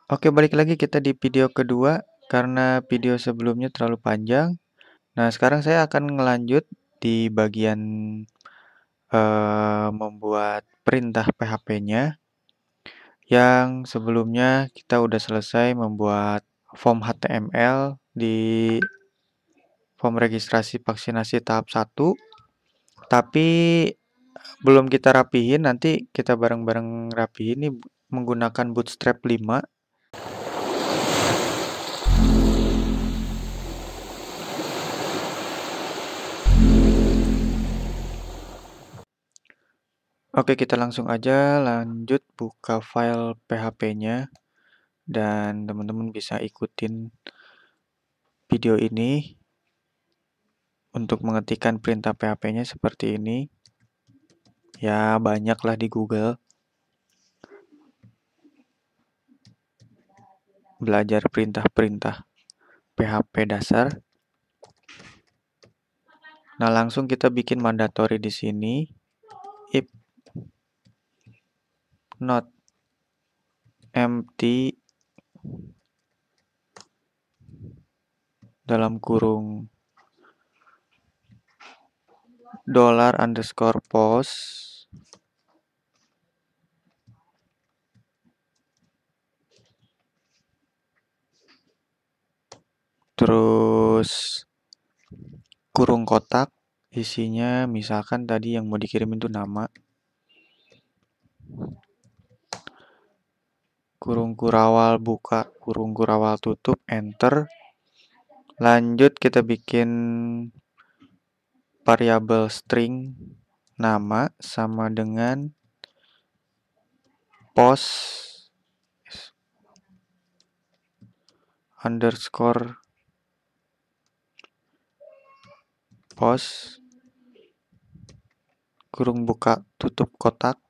Oke, balik lagi kita di video kedua karena video sebelumnya terlalu panjang. Nah, sekarang saya akan ngelanjut di bagian membuat perintah PHP-nya yang sebelumnya kita udah selesai membuat form HTML di form registrasi vaksinasi tahap 1, tapi belum kita rapihin, nanti kita bareng-bareng rapihin nih menggunakan Bootstrap 5. Oke, kita langsung aja lanjut buka file PHP-nya dan teman-teman bisa ikutin video ini untuk mengetikkan perintah PHP-nya seperti ini. Ya, banyaklah di Google. Belajar perintah-perintah PHP dasar. Nah, langsung kita bikin mandatory di sini. If not empty dalam kurung $_post terus kurung kotak isinya misalkan tadi yang mau dikirim itu nama, kurung kurawal buka, kurung kurawal tutup, enter. Lanjut kita bikin variabel string nama sama dengan post underscore post kurung buka tutup kotak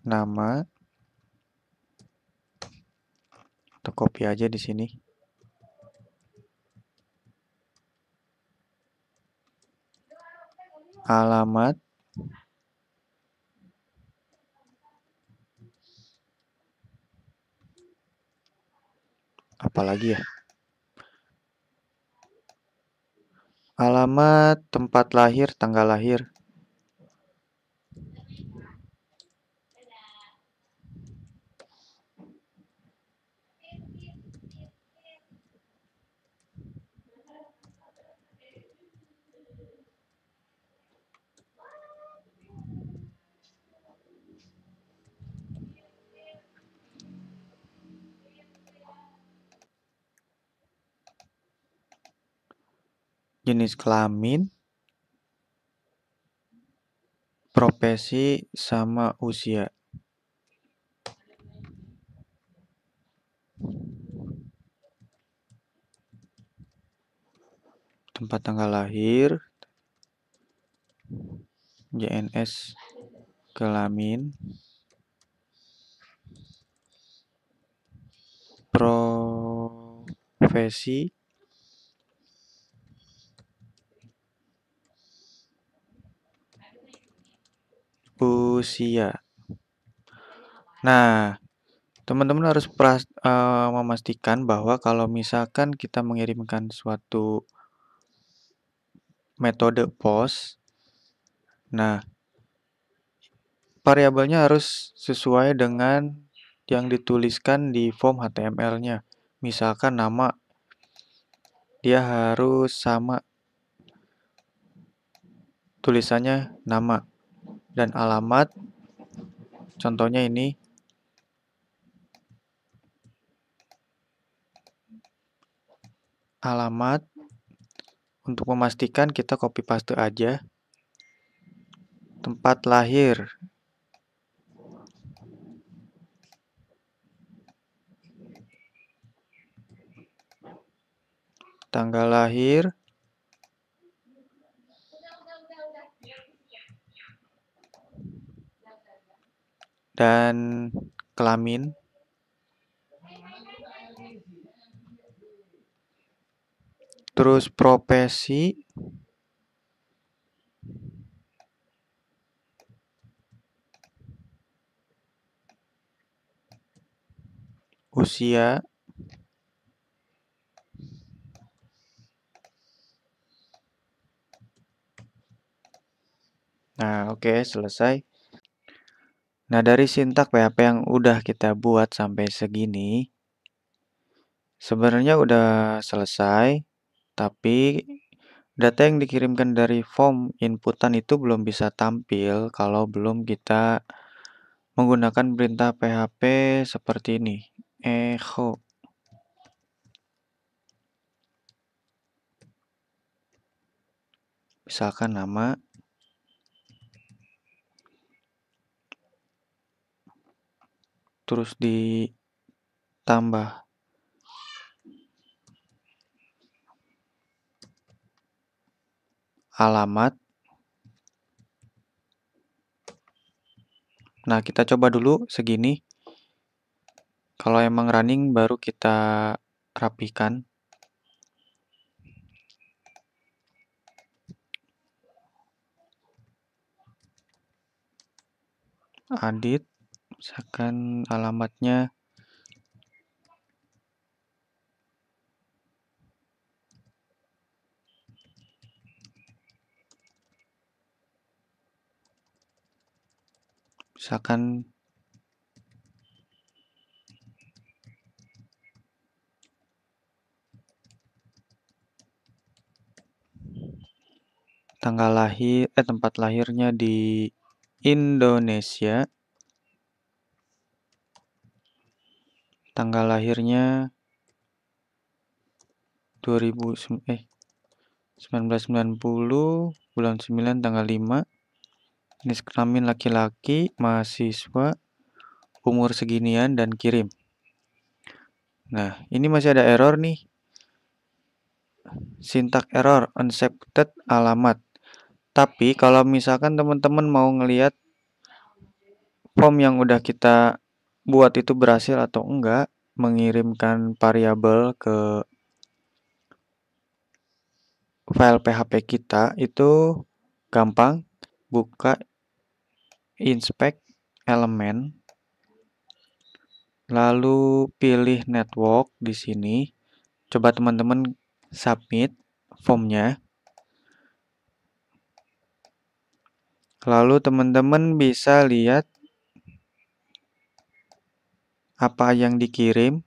nama, atau copy aja di sini. Alamat apalagi ya? Alamat, tempat lahir, tanggal lahir. Jenis kelamin, profesi, sama usia. Tempat tanggal lahir, JNS, kelamin, profesi, usia. Nah, teman-teman harus memastikan bahwa kalau misalkan kita mengirimkan suatu metode post, nah variabelnya harus sesuai dengan yang dituliskan di form HTML-nya. Misalkan nama, dia harus sama tulisannya nama, dan alamat, contohnya ini, alamat. Untuk memastikan kita copy paste aja. Tempat lahir, tanggal lahir, dan kelamin. Terus profesi, usia. Nah, oke, selesai. Nah, dari sintak PHP yang udah kita buat sampai segini, sebenarnya udah selesai, tapi data yang dikirimkan dari form inputan itu belum bisa tampil kalau belum kita menggunakan perintah PHP seperti ini. Echo. Misalkan nama, terus ditambah alamat. Nah, kita coba dulu segini. Kalau emang running baru kita rapikan. Adit, misalkan alamatnya misalkan tanggal lahir, tempat lahirnya di Indonesia, tanggal lahirnya 1990, bulan 9 tanggal 5, jenis kelamin laki-laki, mahasiswa, umur seginian, dan kirim. Nah, ini masih ada error nih. Sintak error, unaccepted alamat. Tapi kalau misalkan teman-teman mau ngelihat form yang udah kita buat itu berhasil atau enggak, mengirimkan variabel ke file PHP kita itu gampang. Buka inspect elemen, lalu pilih network di sini. Coba teman-teman submit formnya. Lalu teman-teman bisa lihat apa yang dikirim.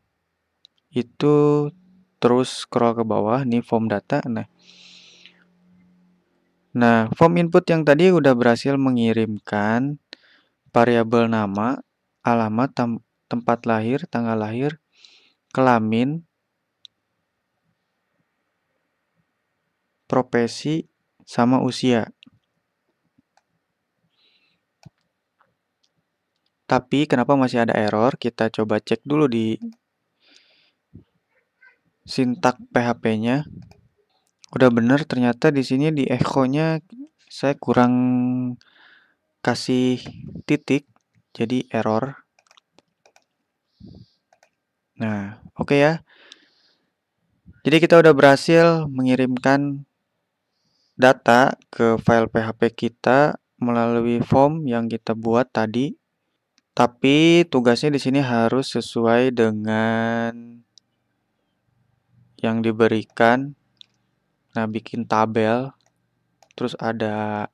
Itu terus scroll ke bawah, nih form data. Nah, form input yang tadi udah berhasil mengirimkan variabel nama, alamat, tempat lahir, tanggal lahir, kelamin, profesi, sama usia. Tapi kenapa masih ada error? Kita coba cek dulu di sintak PHP-nya. Udah bener, ternyata di sini di echo-nya saya kurang kasih titik, jadi error. Nah, oke ya. Jadi kita udah berhasil mengirimkan data ke file PHP kita melalui form yang kita buat tadi. Tapi tugasnya di sini harus sesuai dengan yang diberikan. Nah, bikin tabel, terus ada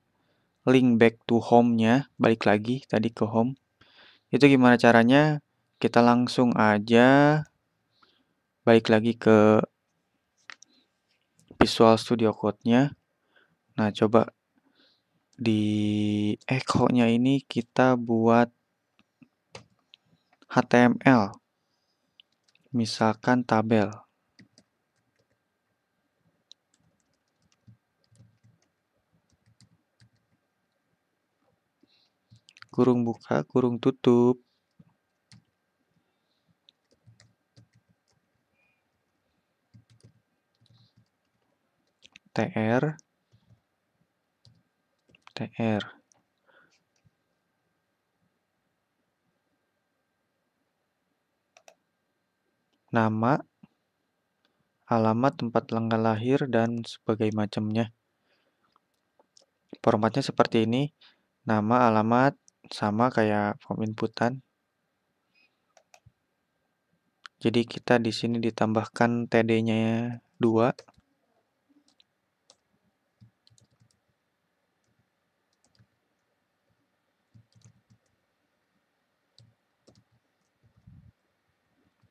link back to home-nya, balik lagi tadi ke home. Itu gimana caranya? Kita langsung aja balik lagi ke Visual Studio Code-nya. Nah, coba di echo-nya ini kita buat HTML. Misalkan tabel. Kurung buka, kurung tutup. TR. TR. Nama, alamat, tempat tanggal lahir, dan sebagainya macamnya. Formatnya seperti ini. Nama, alamat, sama kayak form inputan. Jadi kita di sini ditambahkan TD-nya 2.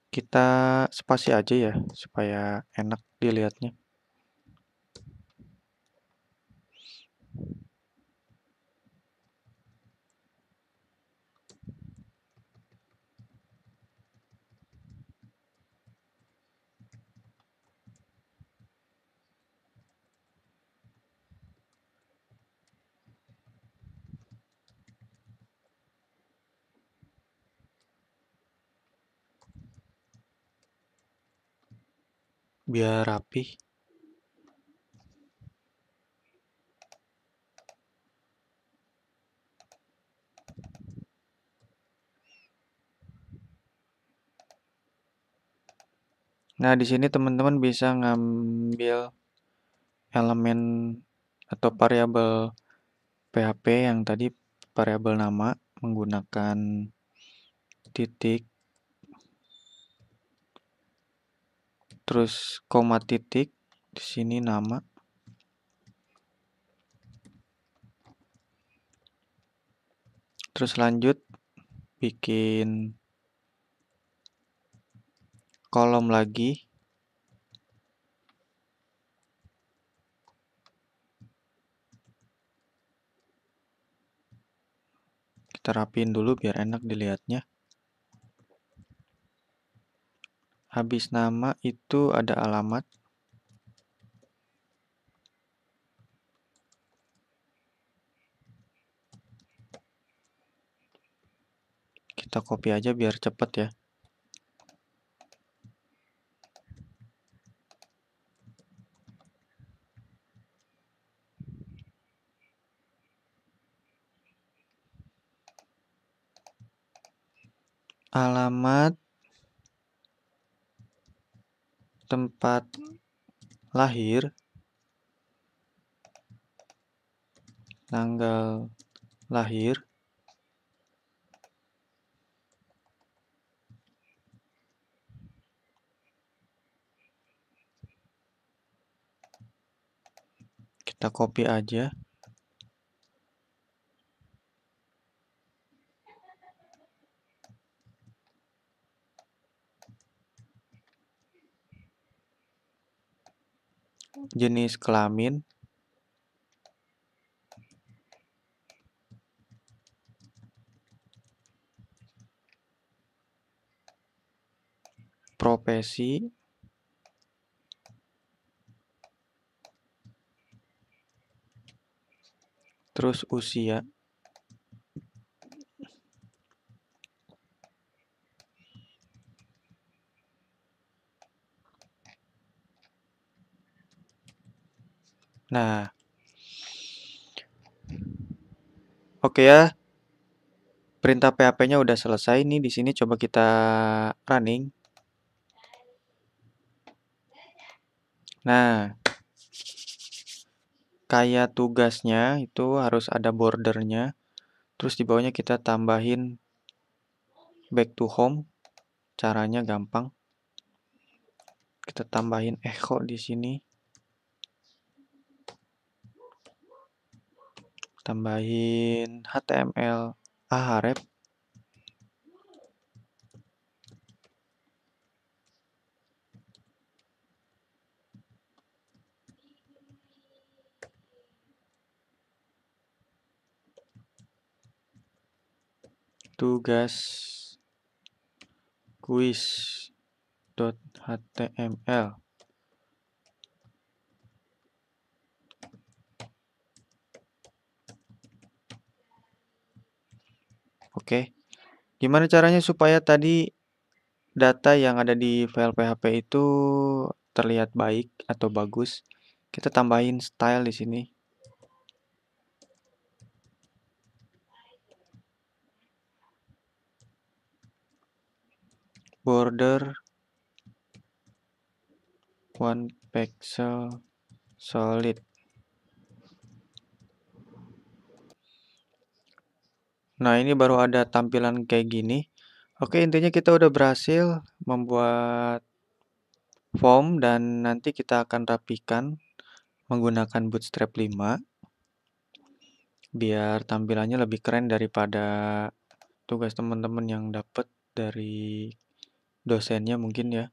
Kita spasi aja ya, supaya enak dilihatnya. Biar rapih. Nah, di sini teman-teman bisa ngambil elemen atau variabel PHP yang tadi variabel nama menggunakan titik, terus koma titik, di sini nama. Terus lanjut bikin kolom lagi. Kita rapiin dulu biar enak dilihatnya. Habis nama itu ada alamat. Kita copy aja biar cepet ya. Alamat, tempat lahir, tanggal lahir, kita copy aja. Jenis kelamin, profesi, terus usia. Nah, oke ya. Perintah PHP-nya udah selesai nih. Di sini coba kita running. Nah, kayak tugasnya itu harus ada bordernya. Terus di bawahnya kita tambahin back to home. Caranya gampang. Kita tambahin echo di sini. Tambahin HTML Ahref. Tugas quiz.html. Oke. Gimana caranya supaya tadi data yang ada di file PHP itu terlihat baik atau bagus? Kita tambahin style di sini. Border 1 pixel solid. Nah, ini baru ada tampilan kayak gini. Oke, intinya kita udah berhasil membuat form dan nanti kita akan rapikan menggunakan Bootstrap 5 biar tampilannya lebih keren daripada tugas teman-teman yang dapat dari dosennya mungkin ya.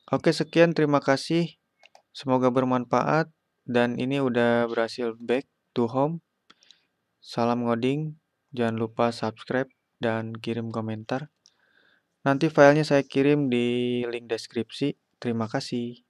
Oke, sekian, terima kasih. Semoga bermanfaat dan ini udah berhasil back to home. Salam ngoding, jangan lupa subscribe dan kirim komentar. Nanti filenya saya kirim di link deskripsi. Terima kasih.